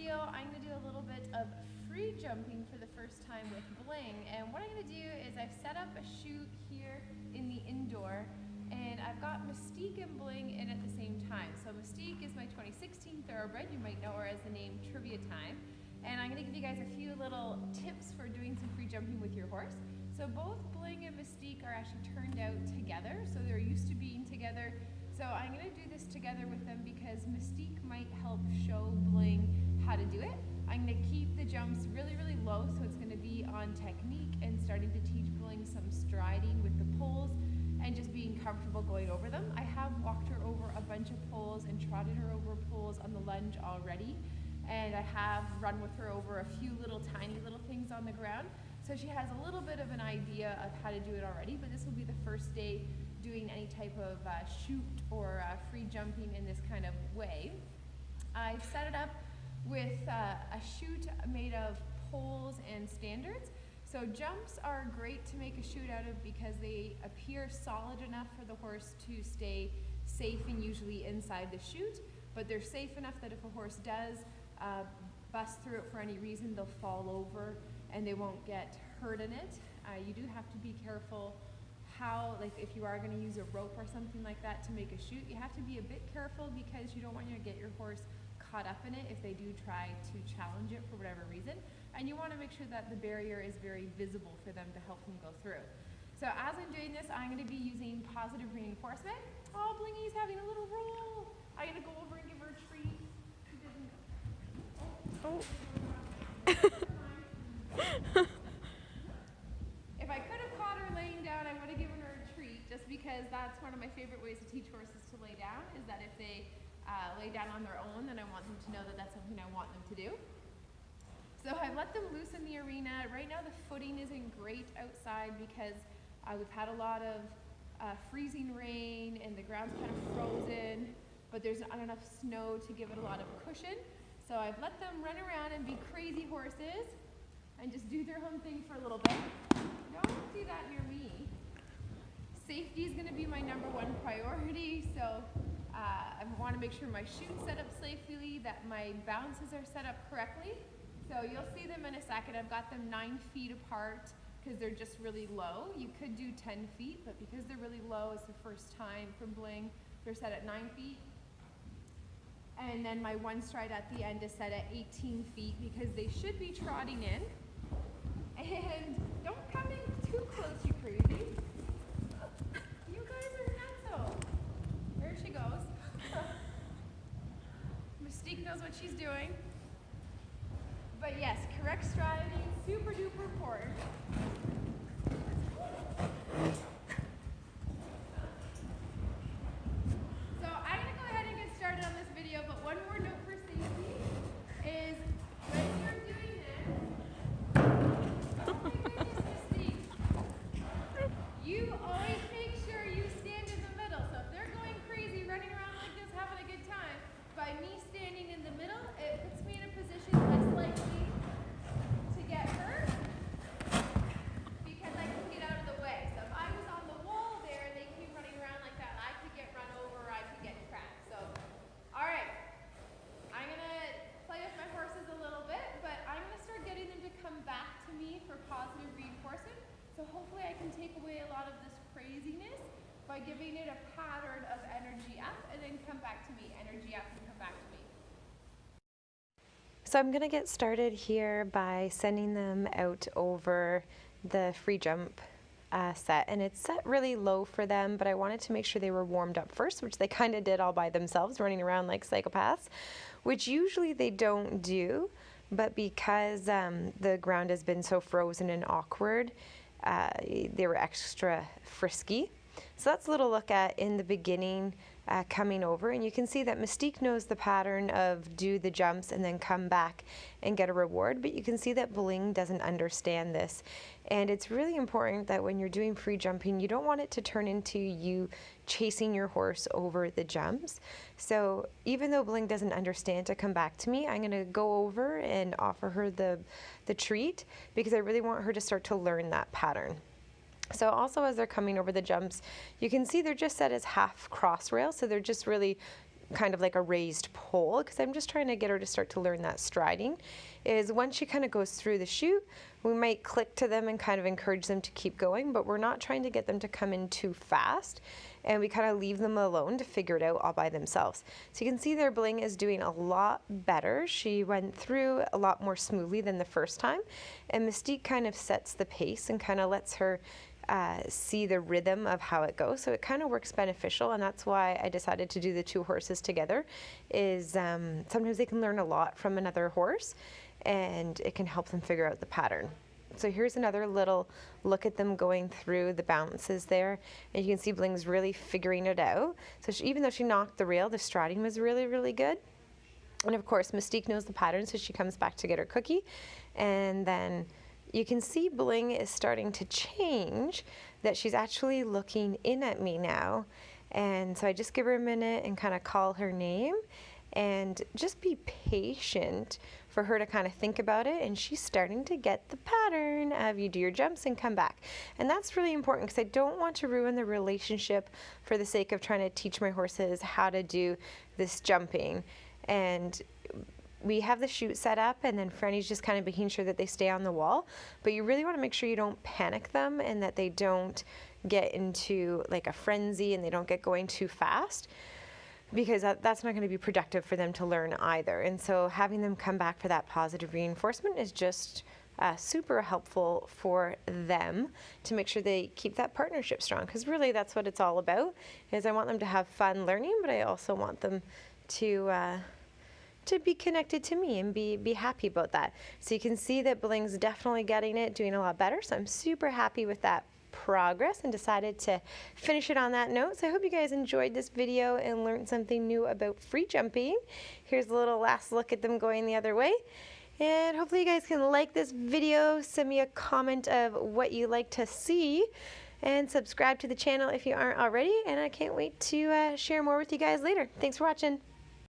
video, I'm going to do a little bit of free jumping for the first time with Bling. And what I'm going to do is I've set up a chute here in the indoor, and I've got Mystique and Bling in at the same time. So Mystique is my 2016 thoroughbred. You might know her as the name Trivia Time. And I'm going to give you guys a few little tips for doing some free jumping with your horse. So both Bling and Mystique are actually turned out together, so they're used to being together. So I'm going to do this together with them because Mystique might help show Bling how to do it. I'm going to keep the jumps really, really low, so it's going to be on technique and starting to teach Bling some striding with the poles and just being comfortable going over them. I have walked her over a bunch of poles and trotted her over poles on the lunge already, and I have run with her over a few tiny little things on the ground. So she has a little bit of an idea of how to do it already, but this will be the first day doing any type of chute or free jumping in this kind of way. I've set it up with a chute made of poles and standards. So jumps are great to make a chute out of because they appear solid enough for the horse to stay safe and usually inside the chute, but they're safe enough that if a horse does bust through it for any reason, they'll fall over and they won't get hurt in it. You do have to be careful how, like if you are going to use a rope or something like that to make a chute, you have to be a bit careful because you don't want to get your horse caught up in it if they do try to challenge it for whatever reason. And you want to make sure that the barrier is very visible for them to help them go through. So as I'm doing this, I'm going to be using positive reinforcement. Oh, Blingy's having a little roll. I'm going to go over and give her a treat. She doesn't. Oh. If I could have caught her laying down, I would have given her a treat, just because that's one of my favorite ways to teach horses to lay down, is that if they lay down on their own, then I want them to know that that's something I want them to do. So I've let them loose in the arena. Right now the footing isn't great outside because we've had a lot of freezing rain and the ground's kind of frozen, but there's not enough snow to give it a lot of cushion. So I've let them run around and be crazy horses and just do their own thing for a little bit. Don't do that near me. Safety is going to be my #1 priority, so I want to make sure my chute's set up safely, that my bounces are set up correctly. So you'll see them in a second. I've got them 9 feet apart because they're just really low. You could do 10 feet, but because they're really low, it's the first time from Bling, they're set at 9 feet. And then my one stride at the end is set at 18 feet because they should be trotting in. And don't come in too close, you crazy. You guys are nutso. There she goes. Mystique knows what she's doing. But yes, correct striding, super duper important. So I'm going to go ahead and get started on this video, but one more note for safety is when you're doing this, oh my goodness, Mystique, you always make sure you stand in the middle. So if they're going crazy, running around like this, having a good time, by me standing in the middle, it puts me in a position less likely to get hurt because I can get out of the way. So if I was on the wall there and they keep running around like that, I could get run over or I could get cracked. So, all right, I'm going to play with my horses a little bit, but I'm going to start getting them to come back to me for positive reinforcement. So hopefully I can take away a lot of this craziness by giving it a pattern of energy up and then come back to me, energy up and come back to me. So I'm going to get started here by sending them out over the free jump set, and it's set really low for them, but I wanted to make sure they were warmed up first, which they kind of did all by themselves, running around like psychopaths, which usually they don't do, but because the ground has been so frozen and awkward, they were extra frisky. So that's a little look at in the beginning coming over, and you can see that Mystique knows the pattern of do the jumps and then come back and get a reward, but you can see that Bling doesn't understand this. And it's really important that when you're doing free jumping, you don't want it to turn into you chasing your horse over the jumps. So even though Bling doesn't understand to come back to me, I'm going to go over and offer her the treat because I really want her to start to learn that pattern. So also as they're coming over the jumps, you can see they're just set as half cross rail, so they're just really kind of like a raised pole, because I'm just trying to get her to start to learn that striding, is once she kind of goes through the chute, we might click to them and kind of encourage them to keep going, but we're not trying to get them to come in too fast, and we kind of leave them alone to figure it out all by themselves. So you can see their Bling is doing a lot better. She went through a lot more smoothly than the first time, and Mystique kind of sets the pace and kind of lets her see the rhythm of how it goes. So it kind of works beneficial, and that's why I decided to do the two horses together, is sometimes they can learn a lot from another horse, and it can help them figure out the pattern. So here's another little look at them going through the bounces there, and you can see Bling's really figuring it out. So even though she knocked the rail, the striding was really, really good. And of course, Mystique knows the pattern, so she comes back to get her cookie, and then you can see Bling is starting to change, that she's actually looking in at me now. And so I just give her a minute and kind of call her name, and just be patient for her to kind of think about it, and she's starting to get the pattern of you do your jumps and come back. And that's really important, because I don't want to ruin the relationship for the sake of trying to teach my horses how to do this jumping. And we have the chute set up, and then Franny's just kind of making sure that they stay on the wall, but you really want to make sure you don't panic them and that they don't get into like a frenzy and they don't get going too fast, because that's not going to be productive for them to learn either. And so having them come back for that positive reinforcement is just super helpful for them to make sure they keep that partnership strong, because really that's what it's all about, is I want them to have fun learning, but I also want them to be connected to me and be happy about that. So you can see that Bling's definitely getting it, doing a lot better. So I'm super happy with that progress and decided to finish it on that note. So I hope you guys enjoyed this video and learned something new about free jumping. Here's a little last look at them going the other way. And hopefully you guys can like this video, send me a comment of what you like to see, and subscribe to the channel if you aren't already. And I can't wait to share more with you guys later. Thanks for watching.